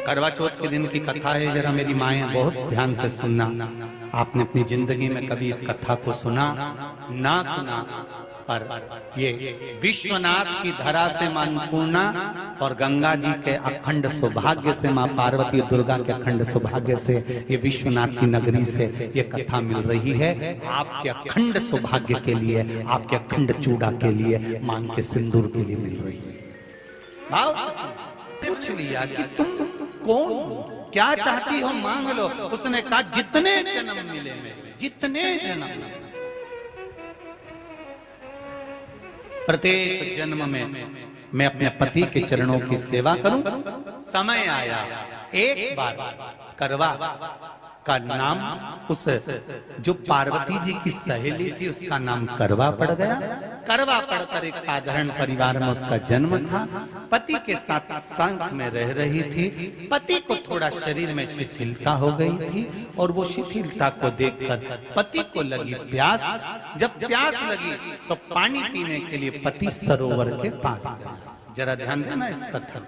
करवा चौथ के दिन की कथा है, जरा मेरी माएं बहुत ध्यान से सुनना। आपने अपनी जिंदगी में कभी इस कथा को सुना ना सुना, पर ये विश्वनाथ की धरा से मां अन्नपूर्णा और गंगा जी के अखंड सौभाग्य से, मां पार्वती दुर्गा के अखंड सौभाग्य से, ये विश्वनाथ की नगरी से ये कथा मिल रही है। आपके अखंड सौभाग्य के लिए, आपके अखंड चूड़ा के लिए, मांग के सिंदूर के लिए मिल रही है। भाव पूछ लिया कि तुम कौन, क्या चाहती हो, मांग लो। उसने कहा जितने जन्म मिले मेरे, जितने जन्म, प्रत्येक जन्म में मैं अपने पति के चरणों की सेवा करूं। समय आया, एक बार करवा का नाम, उस जो पार्वती जी की सहेली थी उसका नाम करवा पड़ गया। करवा पड़कर एक साधारण परिवार में उसका जन्म था। पति के साथ संग में रह रही थी। पति को थोड़ा शरीर में शिथिलता हो गई थी और वो शिथिलता को देखकर पति को लगी प्यास। जब प्यास लगी तो पानी पीने के लिए पति सरोवर के पास गया। जरा ध्यान देना इस कथा।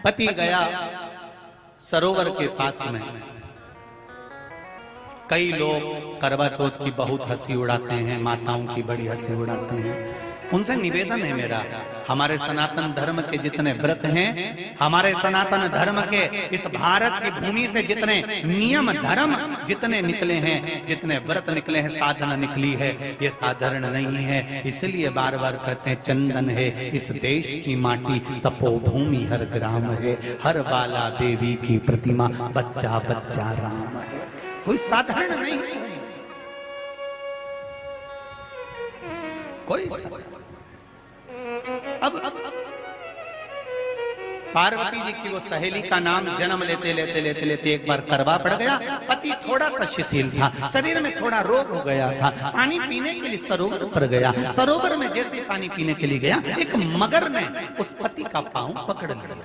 पति गया सरोवर के पास में। कई लोग करवा चौथ की बहुत हंसी उड़ाते हैं, माताओं की बड़ी हंसी उड़ाते हैं। उनसे निवेदन है मेरा, हमारे सनातन धर्म के जितने व्रत हैं, हमारे सनातन धर्म के इस भारत की भूमि से जितने नियम धर्म जितने निकले हैं, जितने व्रत निकले हैं, साधना निकली है, ये साधारण नहीं है। इसलिए बार बार कहते हैं चंदन है इस देश की माटी, तपोभूमि हर ग्राम है, हर बाला देवी की प्रतिमा, बच्चा बच्चा राम है। कोई साधारण नहीं, कोई अब पार्वती जी की वो सहेली का नाम जन्म लेते लेते लेते लेते एक बार करवा पड़ गया। पति थोड़ा सा शिथिल था, शरीर में थोड़ा रोग हो गया था। पानी पीने के लिए सरोवर पर गया। सरोवर में जैसे पानी पीने के लिए गया, एक मगर ने उस पति का पांव पकड़ लिया।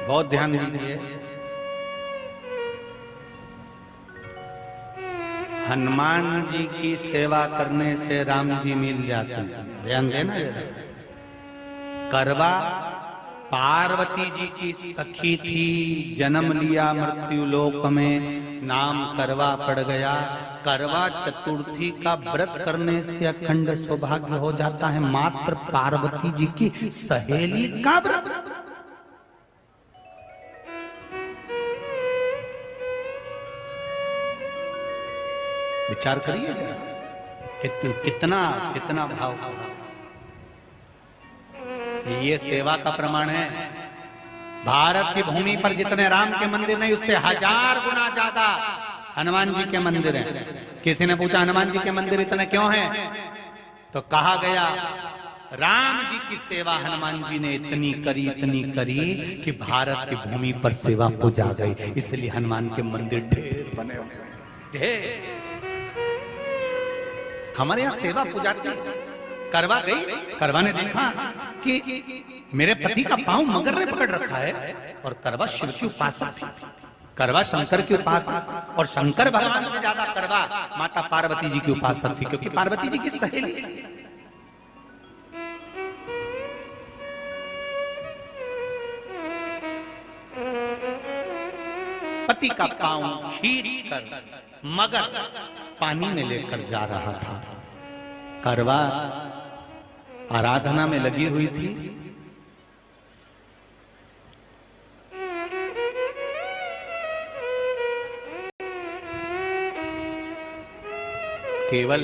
बहुत ध्यान दीजिए, हनुमान जी की सेवा करने से राम जी मिल जाते हैं। ध्यान देना जरा। करवा पार्वती जी की सखी थी, जन्म लिया मृत्यु लोक में, नाम करवा पड़ गया। करवा चतुर्थी का व्रत करने से अखंड सौभाग्य हो जाता है। मात्र पार्वती जी की सहेली का व्रत। विचार करिए जरा, कितना कितना भाव। ये सेवा का प्रमाण है। भारत की भूमि पर जितने राम के मंदिर नहीं, उससे 1000 गुना ज्यादा हनुमान जी के मंदिर हैं। किसी ने पूछा हनुमान जी के मंदिर इतने क्यों हैं, तो कहा गया राम जी की सेवा हनुमान जी ने इतनी करी कि भारत की भूमि पर सेवा पूजा गई। इसलिए हनुमान के मंदिर ढेर बने हुए, ढेर। हमारे यहाँ सेवा पूजाती है। करवा गई, करवा ने देखा कि मेरे पति का पांव मगर ने पकड़ रखा है, और करवा शिव की उपासक थी। करवा शंकर की उपासक, और शंकर भगवान से ज्यादा करवा माता पार्वती जी की उपासक थी, क्योंकि पार्वती जी की सहेली थी। पति का पांव खींच कर मगर पानी में लेकर जा रहा था। करवा आराधना में लगी हुई थी। केवल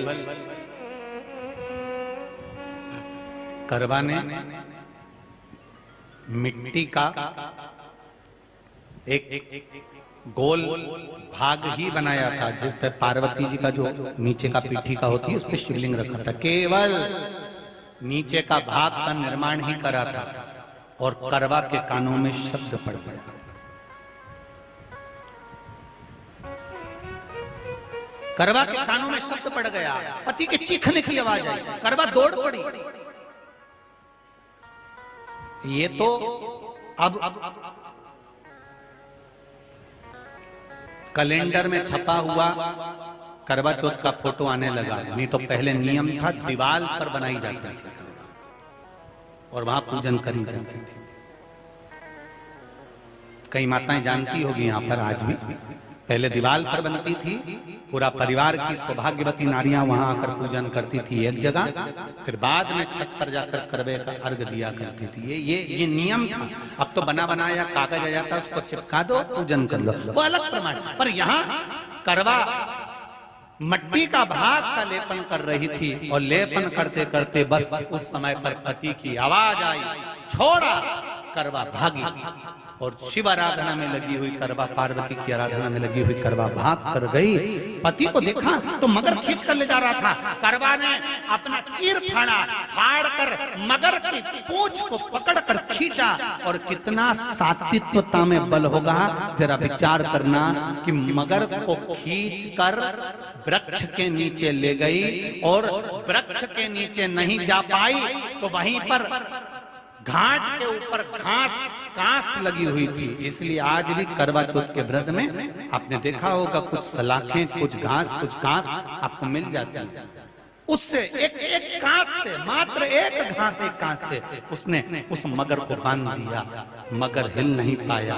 करवा ने मिट्टी का एक गोल भाग ही बनाया था, जिस पर पार्वती जी का जो नीचे का पीठी का होती है उस पर शिवलिंग रखा था। केवल नीचे का भाग का निर्माण ही करा था, और करवा के कानों में शब्द पड़ गया। करवा के कानों में शब्द पड़ गया, पति के चीखने की आवाज आई। करवा दौड़ पड़ी। ये तो अब कैलेंडर में छपा हुआ करवा चौथ का फोटो आने लगा, नहीं तो पहले नियम था दीवार पर बनाई जाती थी और वहां पूजन करी जाती थी। कई माताएं जानती होगी यहाँ पर आज भी, पहले दीवार पर बनती थी, पूरा परिवार की सौभाग्यवती नारियां वहां आकर पूजन करती थी एक जगह, फिर बाद में छत पर जाकर करवे का अर्घ दिया करती थी। ये नियम था। अब तो बना बनाया कागज आ जाता, उसको चिपका दो, पूजन कर लो, वो अलग प्रमाण। पर यहाँ करवा मट्टी का भाग का लेपन कर रही थी और लेपन करते करते बस उस समय पर पति की आवाज आई, छोड़ा, करवा भागी। और शिव आराधना में लगी हुई करवा, पार्वती की आराधना में लगी हुई करवा भाग कर गई। पति को देखा तो मगर खींच कर ले जा रहा था। करवा ने अपना चीर फाड़ कर मगर की पूंछ को पकड़ कर खींचा। और कितना सात्विकता में बल होगा, जरा विचार करना कि मगर को खींच कर वृक्ष के नीचे ले गई और वृक्ष के नीचे नहीं जा पाई तो वहीं पर घाट के ऊपर घास लगी हुई थी। इसलिए आज भी करवा चौथ के व्रत में आपने देखा होगा कुछ सलाखें, कुछ घास आपको मिल जाती है। उससे एक घास से, मात्र एक घास, एक घास से उसने उस मगर को बांध दिया। मगर हिल नहीं पाया।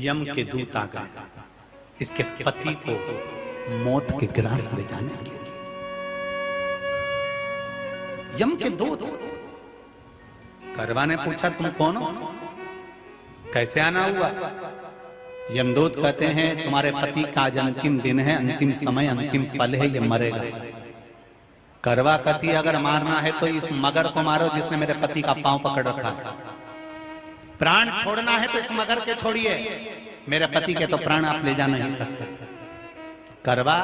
यम के दूत आ गए इसके पति को मौत के ग्रास ले जाने के लिए। यम के दूत। करवा ने पूछा तुम कौन हो, कैसे आना हुआ? यमदूत कहते हैं तुम्हारे पति का आज अंतिम दिन है, अंतिम समय, अंतिम पल है, ये मरेगा। करवा कहती अगर मारना है तो इस मगर को मारो जिसने मेरे पति का पांव पकड़ रखा है। प्राण छोड़ना है तो इस मगर के छोड़िए, मेरे पति के तो प्राण आप ले जा नहीं सकते। करवा,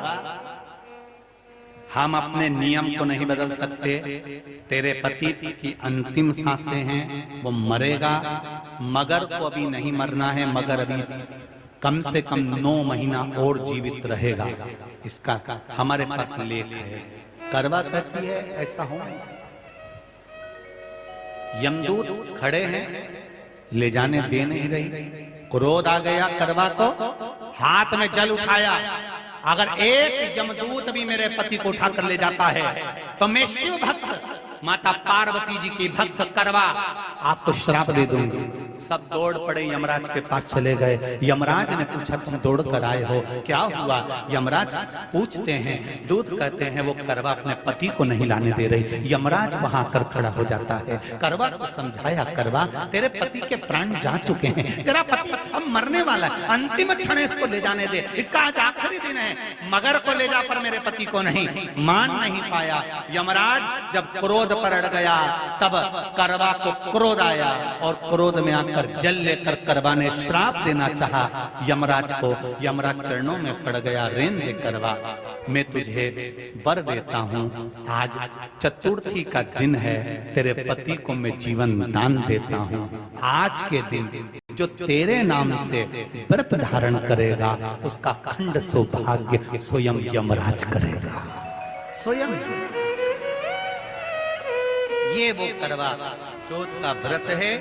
हम अपने नियम को नहीं बदल सकते। तेरे पति की अंतिम सांसें हैं, वो मरेगा। मगर को अभी नहीं मरना है, मगर अभी कम से कम 9 महीना और जीवित रहेगा। इसका हमारे पास लेख है। करवा कहती है ऐसा हो नहीं सकता। यमदूत खड़े हैं, ले जाने दे नहीं रही। क्रोध आ गया करवा को, हाथ में जल उठाया। अगर एक यमदूत भी मेरे पति को उठाकर ले जाता है तो मैं शिव भक्त माता पार्वती जी की भक्त करवा आपको श्राप दे दूंगी। सब दौड़ पड़े, यमराज के पास चले गए। यमराज ने पूछा तुम दौड़ कर आए हो, क्या हुआ? यमराज पूछते हैं, दूत कहते हैं वो करवा अपने पति को नहीं लाने दे रही। यमराज वहां कर खड़ा हो जाता है। करवा को समझाया, करवा तेरे पति के प्राण जा चुके हैं, तेरा पति अब मरने वाला है, अंतिम क्षण इसको ले जाने दे, इसका आज आखिरी दिन है। मगर को ले जा पर मेरे पति को नहीं। मान नहीं पाया। यमराज जब क्रोध पर अड़ गया तब करवा को क्रोध आया और क्रोध में आकर जल लेकर करवा ने श्राप देना चाहा यमराज को। यमराज चरणों में पड़ गया, रेन दे करवा, मैं तुझे वर देता हूँ, आज चतुर्थी का दिन है, तेरे पति को मैं जीवन दान देता हूँ। आज के दिन जो तेरे नाम से व्रत धारण करेगा उसका खंड सौभाग्य स्वयं यमराज करेगा। स्वयं ये वो करवा चौथ का व्रत है।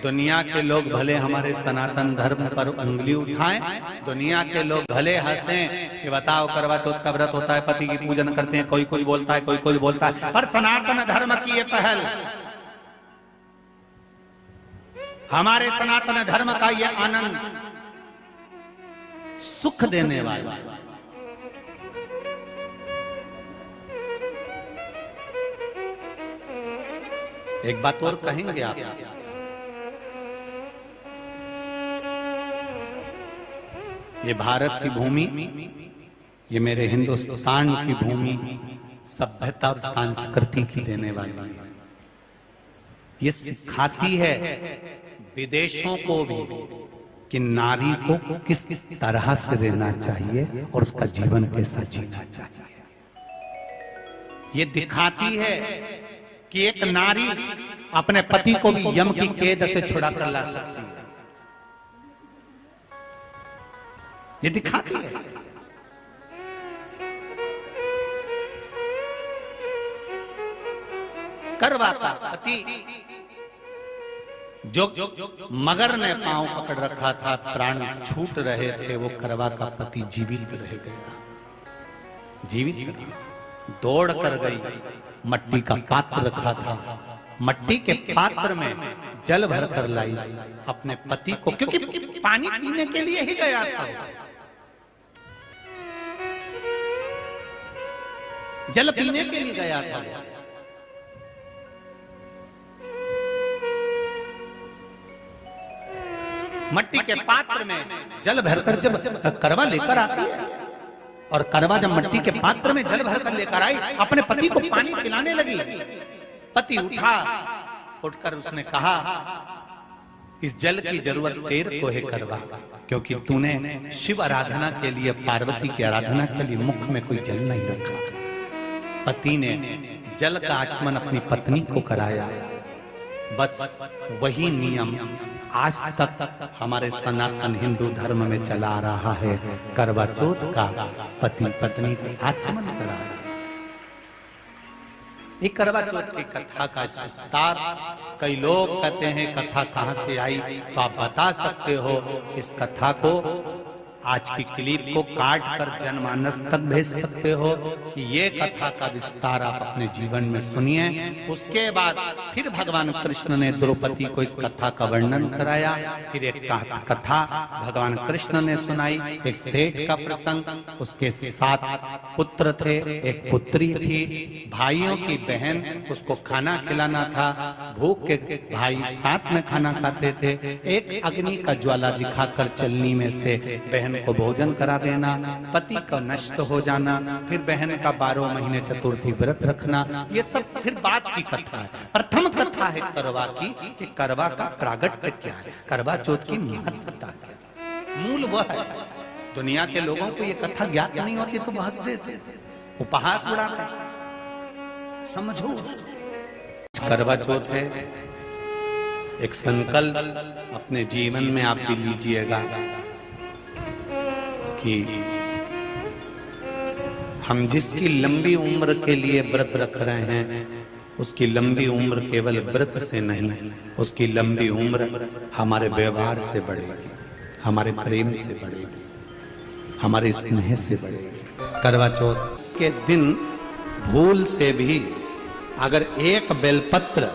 दुनिया के लोग भले हमारे सनातन धर्म पर उंगली उठाएं, दुनिया के लोग भले हंसें कि बताओ करवा चौथ का व्रत होता है, पति की पूजन करते हैं, कोई कुछ बोलता है, कोई कुछ बोलता है, पर सनातन धर्म की ये पहल, हमारे सनातन धर्म का ये आनंद सुख देने वाला। एक बात और कहेंगे आप, ये भारत की भूमि, ये मेरे हिंदुस्तान की भूमि सभ्यता और संस्कृति की देने वाली है। ये सिखाती है विदेशों को भी कि नारी को किस तरह से रहना चाहिए और उसका जीवन कैसा जीना चाहिए। ये दिखाती है कि एक नारी अपने पति को भी यम की कैद से छुड़ा कर ला सकती है। ये दिखाती है। करवा का पति जो मगर ने पांव पकड़ रखा था, प्राण छूट रहे थे, वो करवा का पति जीवित रह गया, जीवित रहा। दौड़ कर गई, मट्टी का पात्र रखा था, मट्टी के पात्र में जल भर कर लाई अपने पति को, क्योंकि पानी पीने के लिए ही गया था, जल पीने के लिए गया था। मट्टी के पात्र में जल भरकर जब करवा लेकर आती है, और करवा जब मट्टी के पात्र में जल भरकर लेकर आई, अपने पति को पानी पिलाने लगी। पति उठा, उठकर उसने कहा, इस जल की जरूरत तेरे को है करवा, क्योंकि तूने शिव आराधना के लिए, पार्वती की आराधना के लिए मुख में कोई जल नहीं रखा। पति ने जल का आचमन अपनी पत्नी को कराया। बस वही नियम आज तक हमारे सनातन हिंदू धर्म में चला आ रहा है। करवा चौथ का पति पत्नी को आचमन कराया। ये करवा चौथ की कथा का विस्तार, कई लोग कहते हैं कथा कहां से आई, तो आप बता सकते हो इस कथा को। आज की क्लिप को काट कर जनमानस तक भेज सकते हो कि ये कथा का विस्तार आप अपने जीवन में सुनिए। उसके बाद फिर भगवान कृष्ण ने द्रौपदी को इस कथा का वर्णन कराया। फिर एक कथा भगवान कृष्ण ने सुनाई, एक सेठ का प्रसंग। उसके 7 पुत्र थे, एक पुत्री थी, भाइयों की बहन, उसको खाना खिलाना था। भूख के भाई साथ में खाना खाते थे। एक अग्नि का ज्वाला दिखाकर चलनी में से बहन को भोजन करा देना, पति का नष्ट हो जाना, फिर बहन का 12 महीने चतुर्थी व्रत रखना, ये सब फिर बात की कथा है। प्रथम कथा है करवा की कि करवा का प्रागट्य क्या है, करवा चौथ की महत्वता क्या, मूल वह है। दुनिया के लोगों को ये कथा ज्ञात नहीं होती तो हंस देते, उपहास उड़ाते। समझो, करवा चौथ है, एक संकल्प अपने जीवन में आप भी लीजिएगा कि हम जिसकी लंबी उम्र के लिए व्रत रख रहे हैं, उसकी लंबी उम्र केवल व्रत से नहीं, उसकी लंबी उम्र हमारे व्यवहार से बढ़ेगी, हमारे प्रेम से बढ़ेगी, हमारे स्नेह से बढ़ेगी। करवा चौथ के दिन भूल से भी अगर एक बेलपत्र,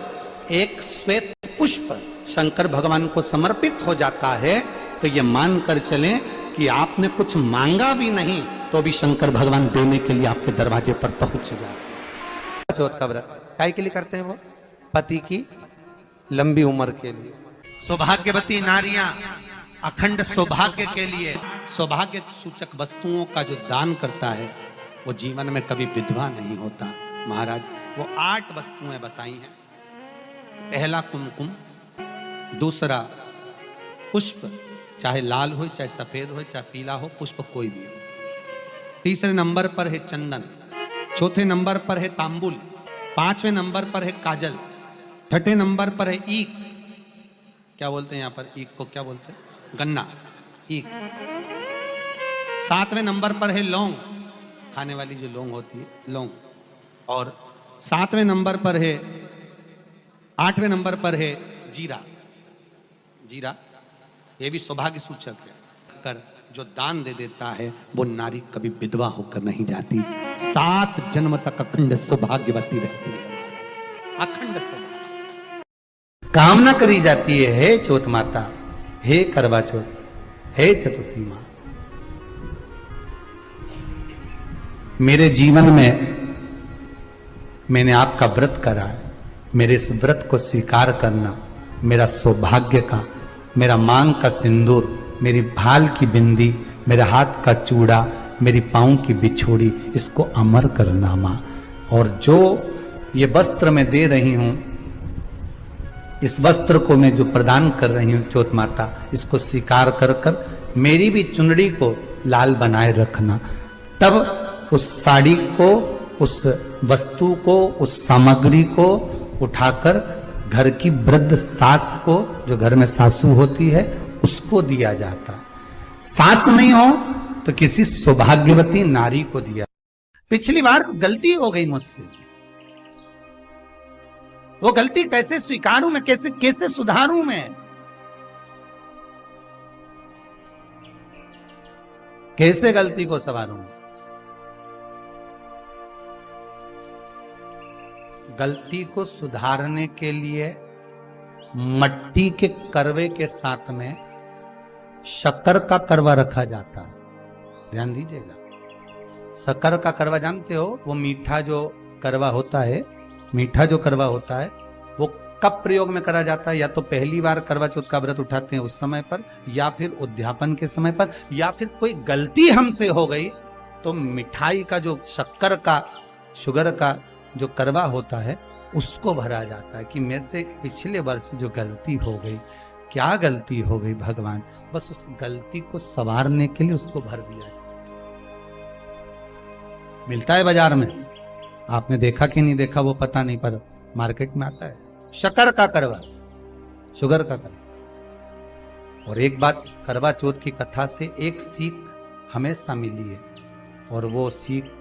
एक श्वेत पुष्प शंकर भगवान को समर्पित हो जाता है, तो ये मानकर चलें कि आपने कुछ मांगा भी नहीं तो भी शंकर भगवान देने के लिए आपके दरवाजे पर पहुंच जाए। चौथ का व्रत काय के लिए करते हैं? वो पति की लंबी उम्र के लिए। सौभाग्यवती नारियां अखंड सौभाग्य के लिए, सौभाग्य सूचक वस्तुओं का जो दान करता है वो जीवन में कभी विधवा नहीं होता। महाराज वो 8 वस्तुएं बताई हैं। पहला कुमकुम, दूसरा पुष्प, चाहे लाल हो, चाहे सफेद हो, चाहे पीला हो, पुष्प कोई भी हो। तीसरे नंबर पर है चंदन, चौथे नंबर पर है तांबुल, 5वें नंबर पर है काजल, 6ठे नंबर पर है ईख। क्या बोलते हैं यहाँ पर ईख को? क्या बोलते हैं? गन्ना, ईख। 7वें नंबर पर है लौंग, खाने वाली जो लौंग होती है, लौंग। और 7वें नंबर पर है, 8वें नंबर पर है जीरा, जीरा। ये भी सौभाग्य सूचक है। कर जो दान दे देता है वो नारी कभी विधवा होकर नहीं जाती, 7 जन्म तक अखंड सौभाग्यवती रहती है। अखंड सौभाग्य कामना करी जाती है। हे चौथ माता, हे करवा चौथ, हे चतुर्थी माँ, मेरे जीवन में मैंने आपका व्रत करा है, मेरे इस व्रत को स्वीकार करना, मेरा सौभाग्य का, मेरा मांग का सिंदूर, मेरी भाल की बिंदी, मेरे हाथ का चूड़ा, मेरी पाँव की बिछोड़ी, इसको अमर करना माँ। और जो ये वस्त्र मैं दे रही हूं, इस वस्त्र को मैं जो प्रदान कर रही हूं चौथ माता, इसको स्वीकार कर कर मेरी भी चुनरी को लाल बनाए रखना। तब उस साड़ी को, उस वस्तु को, उस सामग्री को उठाकर घर की वृद्ध सास को, जो घर में सासू होती है, उसको दिया जाता है। सास नहीं हो तो किसी सौभाग्यवती नारी को दिया। पिछली बार गलती हो गई मुझसे, वो गलती कैसे स्वीकारूं मैं, कैसे कैसे सुधारूं मैं, कैसे गलती को संवारूं। गलती को सुधारने के लिए मट्टी के करवे के साथ में शक्कर का करवा रखा जाता है। ध्यान दीजिएगा, शक्कर का करवा जानते हो, वो मीठा जो करवा होता है, मीठा जो करवा होता है वो कब प्रयोग में करा जाता है? या तो पहली बार करवा चौथ का व्रत उठाते हैं उस समय पर, या फिर उद्यापन के समय पर, या फिर कोई गलती हमसे हो गई तो मिठाई का जो शक्कर का, शुगर का जो करवा होता है उसको भरा जाता है कि मेरे से पिछले वर्ष जो गलती हो गई, क्या गलती हो गई भगवान, बस उस गलती को संवारने के लिए उसको भर दिया जाए। मिलता है बाजार में, आपने देखा कि नहीं देखा वो पता नहीं, पर मार्केट में आता है शक्कर का करवा, शुगर का करवा। और एक बात करवा चौथ की कथा से एक सीख हमेशा मिली है, और वो सीख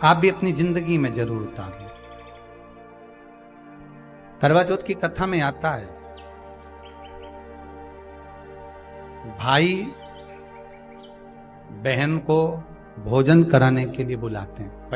आप भी अपनी जिंदगी में जरूर उतार लो। करवा चौथ की कथा में आता है, भाई बहन को भोजन कराने के लिए बुलाते हैं।